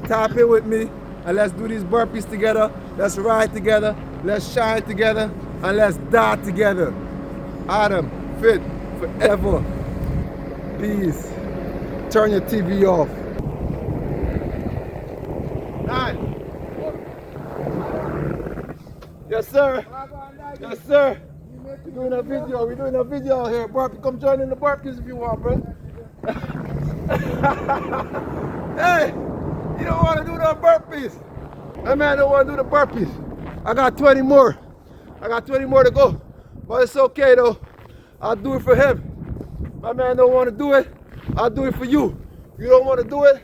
tap in with me and let's do these burpees together. Let's ride together. Let's shine together. And let's die together. Adam, fit forever. Please turn your TV off. 9. Yes, sir. Yes, sir. We're doing a video. We're doing a video here. Burpee, come join in the burpees if you want, bro. Hey, you don't want to do the burpees. That man don't want to do the burpees. I got 20 more. I got 20 more to go. But it's okay, though. I'll do it for him. My man don't want to do it. I'll do it for you. You don't want to do it?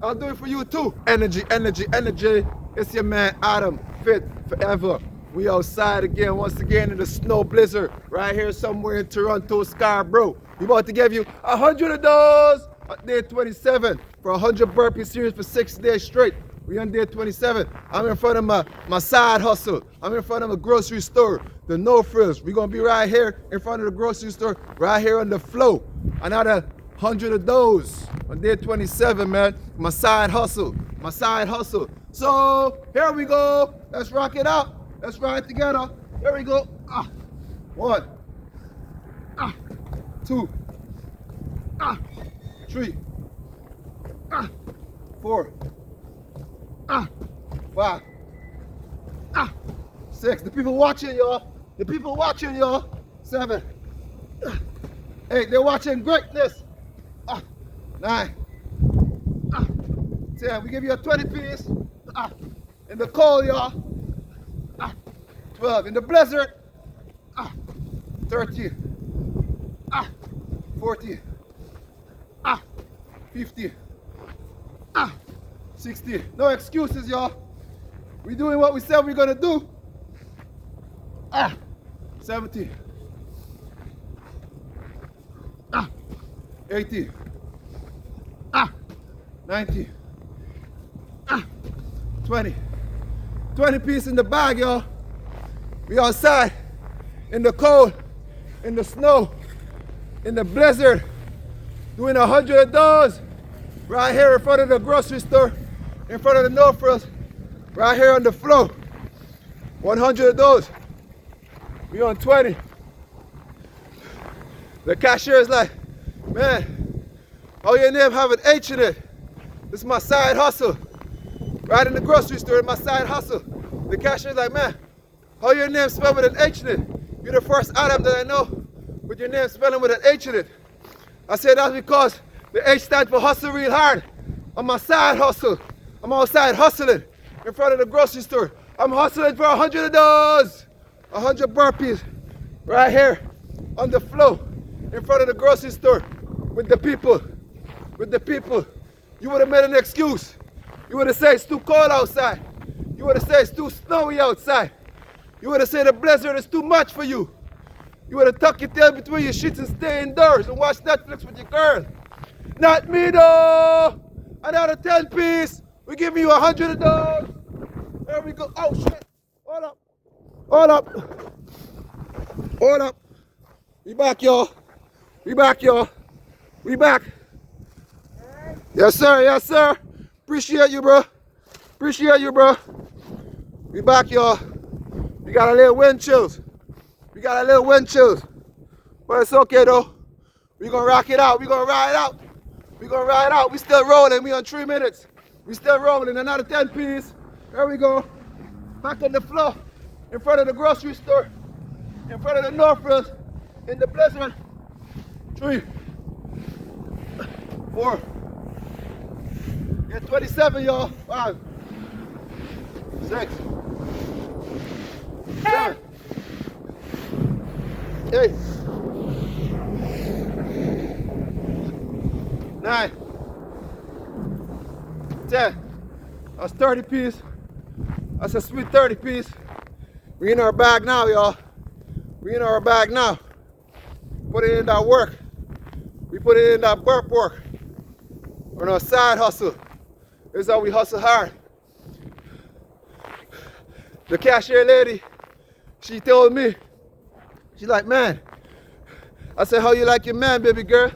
I'll do it for you, too. Energy, energy, energy. It's your man, Adam, fit forever. We outside again, once again in the snow blizzard, right here somewhere in Toronto, Scarborough. We about to give you 100 of those on day 27 for 100 burpee series for 6 days straight. We on day 27. I'm in front of my side hustle. I'm in front of a grocery store, the Nofrills. We're gonna be right here in front of the grocery store, right here on the flow. Another 100 of those on day 27, man. My side hustle, my side hustle. So here we go. Let's rock it out. Let's ride together. There we go. 1, 2, 3, 4, 5, 6. The people watching, y'all. The people watching, y'all. 7, 8. They're watching greatness. 9, 10. We give you a 20 piece. In the cold, y'all. 12 in the blizzard. 13, 14, 15, 16. No excuses, y'all. We're doing what we said we're gonna do. 17, 18, 19, 20. 20 piece in the bag, y'all. We outside in the cold, in the snow, in the blizzard, doing 100 of those right here in front of the grocery store, in front of the Nofrills, right here on the floor. 100 of those. We on 20. The cashier is like, man, how your name have an H in it? This is my side hustle. Right in the grocery store, my side hustle. The cashier is like, man, how your name spelled with an H in it? You're the first Adam that I know with your name spelling with an H in it. I said that's because the H stands for hustle real hard. I'm my side hustle. I'm outside hustling in front of the grocery store. I'm hustling for 100 of those. 100 burpees right here on the floor in front of the grocery store with the people. With the people. You would have made an excuse. You would have said it's too cold outside. You would have said it's too snowy outside. You would have said the blizzard is too much for you. You would have tucked your tail between your sheets and stay indoors and watch Netflix with your girl. Not me though. Another 10 piece. We're giving you 100 of those. There we go. Oh shit. Hold up. Hold up. Hold up. We back, y'all. We back, y'all. We back. Yes, sir. Yes, sir. Appreciate you, bro. Appreciate you, bro. We back, y'all. We got a little wind chills. We got a little wind chills. But it's okay, though. We're going to rock it out. We're going to ride out. We're going to ride out. We still rolling. We on 3 minutes. We still rolling. Another 10 piece. There we go. Back on the floor. In front of the grocery store. In front of the Nofrills. In the blizzard. 3, 4. Get 27, y'all. 5, 6, 7, 8, 9, 10. That's 30 piece. That's a sweet 30 piece. We in our bag now, y'all. We in our bag now. Put it in that work. We put it in that burp work. On our side hustle. This is how we hustle hard. The cashier lady, she told me, she's like, man. I said, how you like your man, baby girl?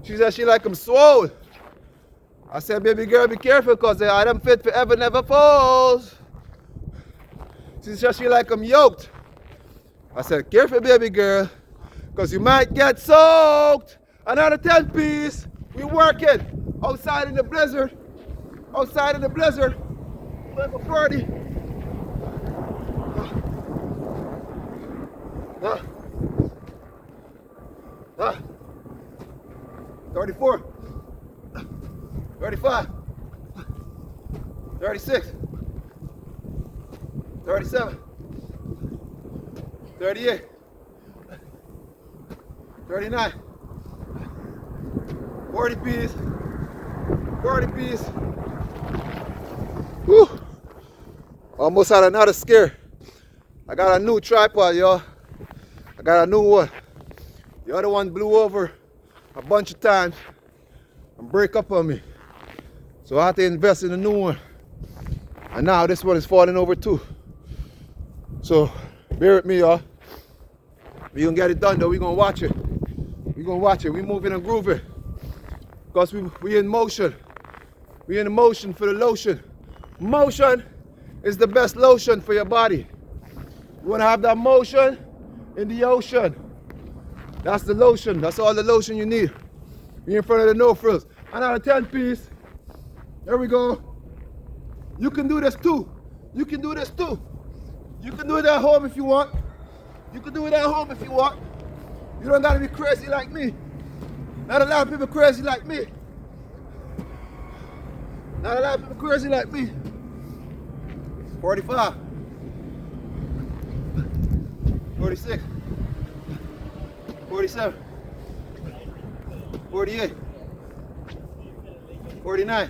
She said she like him swole. I said, baby girl, be careful, cause the item fit forever, never falls. She said she like them yoked. I said, careful, baby girl, cause you might get soaked. Another 10 piece. We working outside in the blizzard. Outside in the blizzard. Level 40. 34. 35. 36. 37. 38. 39. 40 piece. 40 piece. Whew. Almost had another scare. I got a new tripod, y'all. I got a new one. The other one blew over a bunch of times and break up on me. So I had to invest in a new one. And now this one is falling over too. So bear with me, y'all. We gonna get it done though. We gonna watch it. We gonna watch it. We moving and grooving. Because we in motion. We in motion for the lotion. Motion is the best lotion for your body. You wanna have that motion in the ocean. That's the lotion. That's all the lotion you need. We in front of the Nofrills. Another 10 piece. There we go. You can do this too. You can do this too. You can do it at home if you want. You can do it at home if you want. You don't gotta be crazy like me. Not a lot of people crazy like me. Not a lot of people crazy like me. 45. 46. 47. 48. 49.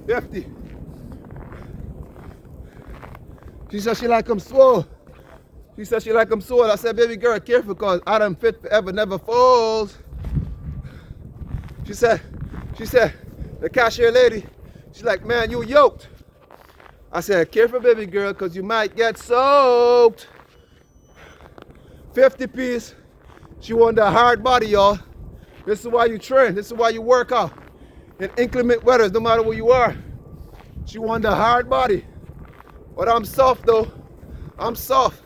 50. She said she like them swole. She said she like them swole. I said, baby girl, careful, cause I done fit forever, never falls. She said, the cashier lady, she's like, man, you yoked. I said, careful, baby girl, cause you might get soaked. 50 piece. She wanted a hard body, y'all. This is why you train. This is why you work out. In inclement weather, no matter where you are. She wanted a hard body. But I'm soft though. I'm soft.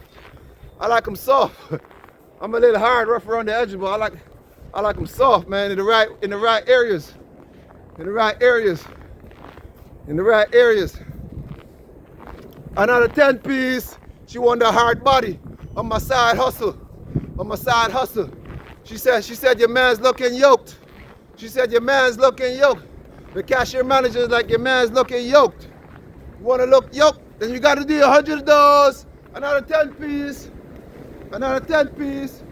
I like them soft. I'm a little hard, rough around the edges, but I like them soft, man, in the right areas. In the right areas. In the right areas. Another 10 piece. She wanted a hard body on my side hustle. On my side hustle. She said your man's looking yoked. She said your man's looking yoked. The cashier manager is like, your man's looking yoked. You want to look yoked? Then you got to do 100 of those. Another 10 piece. Another 10 piece.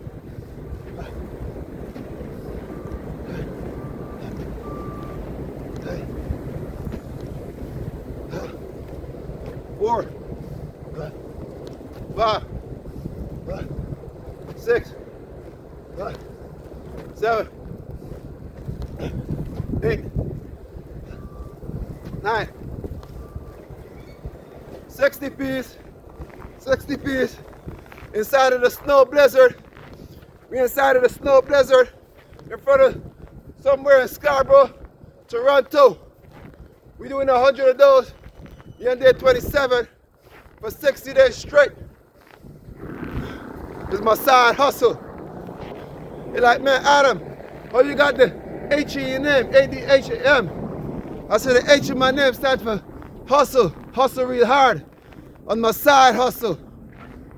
Four. 5. 6. 7. 8. 9. 60 piece. 60 piece. Inside of the snow blizzard. We inside of the snow blizzard. In front of somewhere in Scarborough, Toronto. We doing 100 of those. You're on day 27 for 60 days straight. This is my side hustle. You're like, man, Adam, oh, you got the H in your name, A-D-H-A-M. I said the H in my name stands for hustle. Hustle real hard. On my side hustle.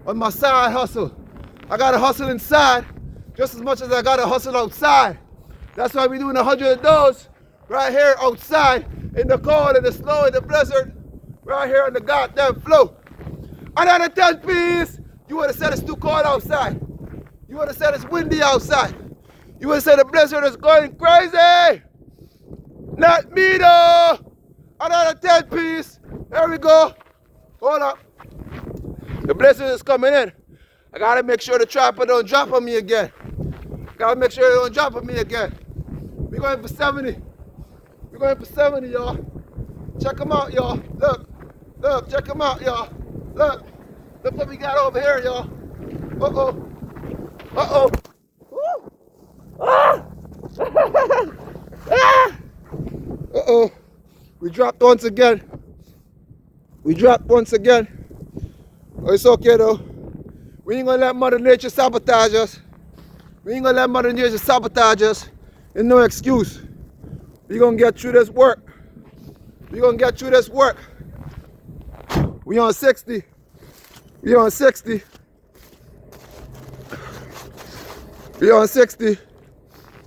On my side hustle. I got to hustle inside just as much as I got to hustle outside. That's why we're doing 100 of those right here outside in the cold, in the snow, in the blizzard, right here on the goddamn floor. Another 10 piece. You would have said it's too cold outside. You would have said it's windy outside. You would have said the blizzard is going crazy. Not me though. Another 10 piece. There we go. Hold up. The blizzard is coming in. I gotta make sure the trapper don't drop on me again. Gotta make sure they don't drop on me again. We're going for 70. We're going for 70, y'all. Check them out, y'all. Look. Look, check them out, y'all. Look. Look what we got over here, y'all. Uh-oh. Uh-oh. Ah! Ah! Uh-oh. We dropped once again. We dropped once again. Oh, it's okay though. We ain't gonna let Mother Nature sabotage us. We ain't gonna let Mother Nature sabotage us. There's no excuse. We gonna get through this work. We gonna get through this work. We on 60. We on 60. We on 60.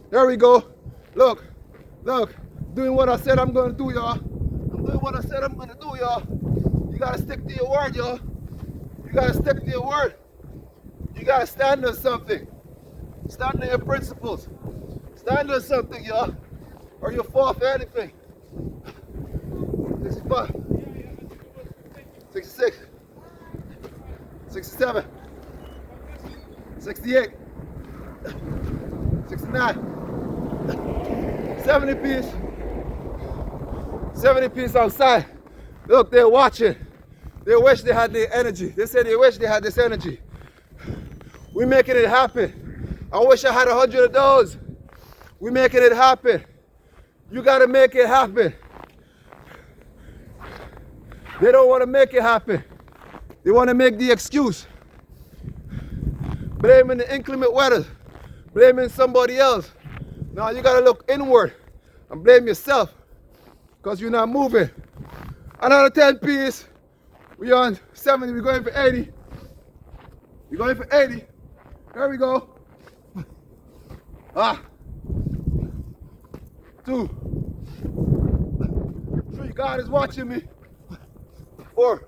There we go. Look, look. Doing what I said I'm gonna do, y'all. I'm doing what I said I'm gonna do, y'all. You gotta stick to your word, y'all. You gotta stick to your word. You gotta stand on something. Stand on your principles. Stand on something, y'all. Or you'll fall for anything. 65. 66. 67. 68. 69. 70 piece. 70 piece outside. Look, they're watching. They wish they had the energy. They say they wish they had this energy. We making it happen. I wish I had 100 of those. We making it happen. You gotta make it happen. They don't want to make it happen. They want to make the excuse. Blaming the inclement weather. Blaming somebody else. Now you gotta look inward and blame yourself because you're not moving. Another 10 piece. We on 70, we're going for 80. We're going for 80. There we go. 2, 3, God is watching me. 4,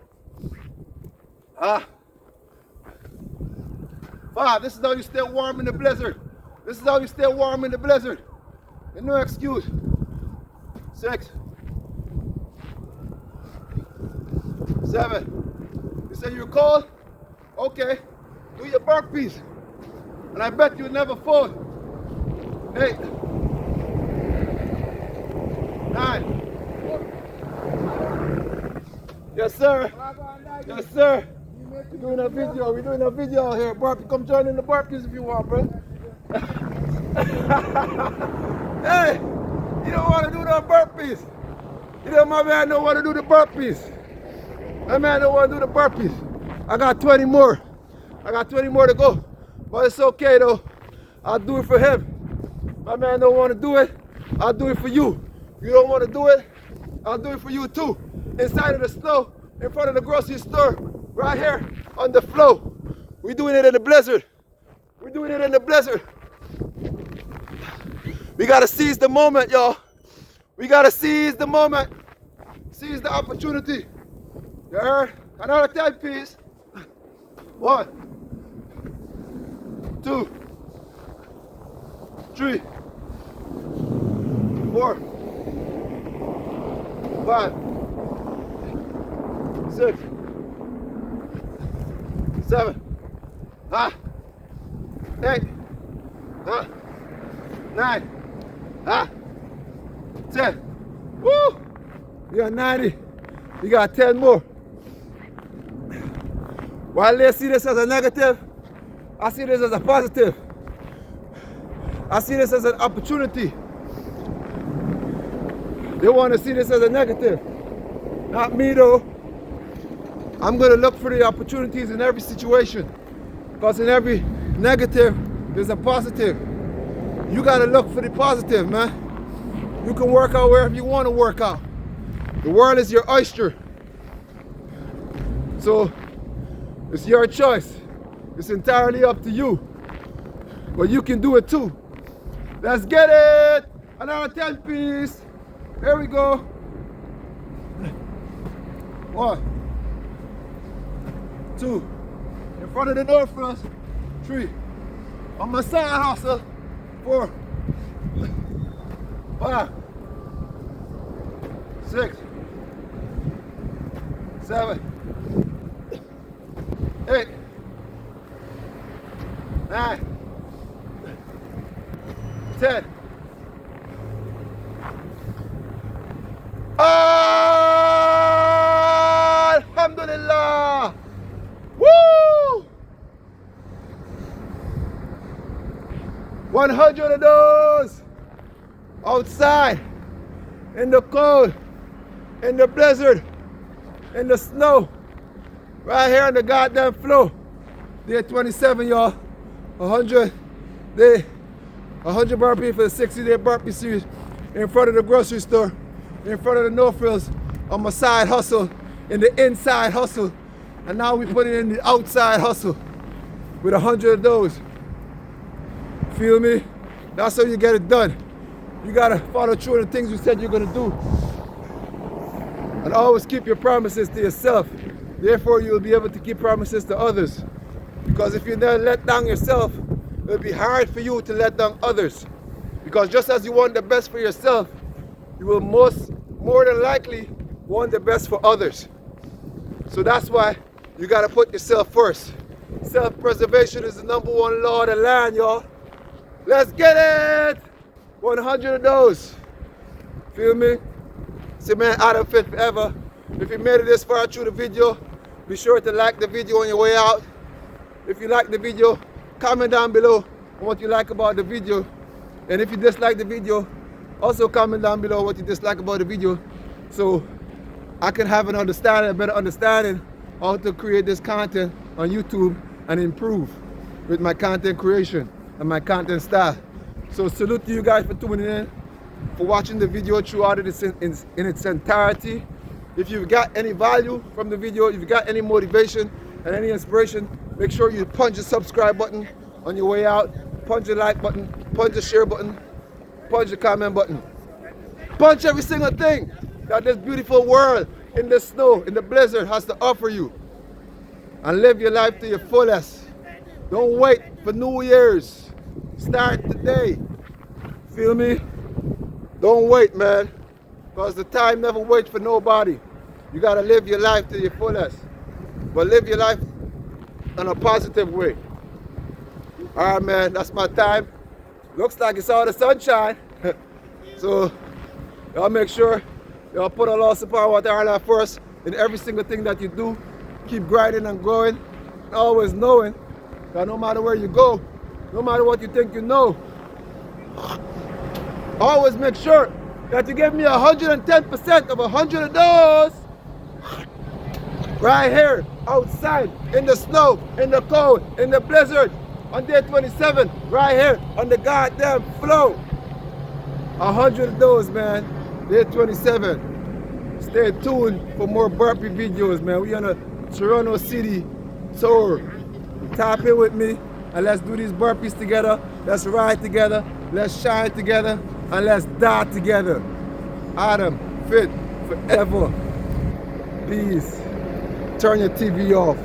5, this is how you stay warm in the blizzard. This is how you stay warm in the blizzard. And no excuse. 6, 7. You say you're cold? Okay. Do your burpees. And I bet you'll never fall. 8, 9. Yes, sir. Yes, sir. We're doing a video. We're doing a video here. Burpee, come join in the burpees if you want, bro. Hey, you don't want to do the burpees. You know, my man don't want to do the burpees. My man don't want to do the burpees. I got 20 more. I got 20 more to go. But it's okay, though. I'll do it for him. My man don't want to do it. I'll do it for you. You don't want to do it? I'll do it for you, too. Inside of the snow, in front of the grocery store, right here on the floor. We're doing it in the blizzard. We're doing it in the blizzard. We gotta seize the moment, y'all. We gotta seize the moment. Seize the opportunity. You heard? Another 10 piece. 1, 2, 3, 4, 5, 6, 7, 8, 9, 10. Woo! We got 90. We got 10 more. While they see this as a negative, I see this as a positive. I see this as an opportunity. They want to see this as a negative. Not me though. I'm going to look for the opportunities in every situation. Because in every negative, there's a positive. You got to look for the positive, man. You can work out wherever you want to work out. The world is your oyster. So, it's your choice. It's entirely up to you. But you can do it too. Let's get it! Another 10 piece. Here we go. 1, 2. In front of the Nofrills. 3. On my side hustle. 4, 5, 6, 7, 8, 9, 10. Alhamdulillah. Woo! 100 of those outside. in the cold, in the blizzard, in the snow, right here on the goddamn floor. Day 27, y'all. 100 burpee for the 60-day burpee series in front of the grocery store, in front of the Nofrills, on my side hustle, in the inside hustle. And now we put it in the outside hustle with 100 of those. Feel me? That's how you get it done. You gotta follow through on the things you said you're gonna do. And always keep your promises to yourself. Therefore, you'll be able to keep promises to others. Because if you never let down yourself, it'll be hard for you to let down others. Because just as you want the best for yourself, you will more than likely want the best for others. So that's why you gotta put yourself first. Self-preservation is the #1 law of the land, y'all. Let's get it! 100 of those. Feel me? Say, man, Adam Fit forever. If you made it this far through the video, be sure to like the video on your way out. If you like the video, comment down below on what you like about the video. And if you dislike the video, also comment down below what you dislike about the video, so I can have a better understanding how to create this content on YouTube and improve with my content creation and my content style. So salute to you guys for tuning in, for watching the video throughout it in its entirety. If you've got any value from the video, if you've got any motivation and any inspiration, make sure you punch the subscribe button on your way out, punch the like button, punch the share button, punch the comment button. Punch every single thing that this beautiful world in the snow, in the blizzard has to offer you. And live your life to your fullest. Don't wait for New Year's. Start today. Feel me? Don't wait, man. Because the time never waits for nobody. You gotta live your life to your fullest. But live your life in a positive way. Alright, man, that's my time. Looks like it's all the sunshine. So y'all make sure y'all put a lot of support out there first in every single thing that you do. Keep grinding and growing. And always knowing that no matter where you go, no matter what you think you know, always make sure that you give me 110% of 100 of those right here, outside, in the snow, in the cold, in the blizzard, on day 27, right here, on the goddamn floor. 100 of those, man. Day 27. Stay tuned for more burpee videos, man. We on a Toronto City tour. Tap in with me and let's do these burpees together. Let's ride together. Let's shine together. And let's die together. Adam Fit forever. Peace. Turn your TV off.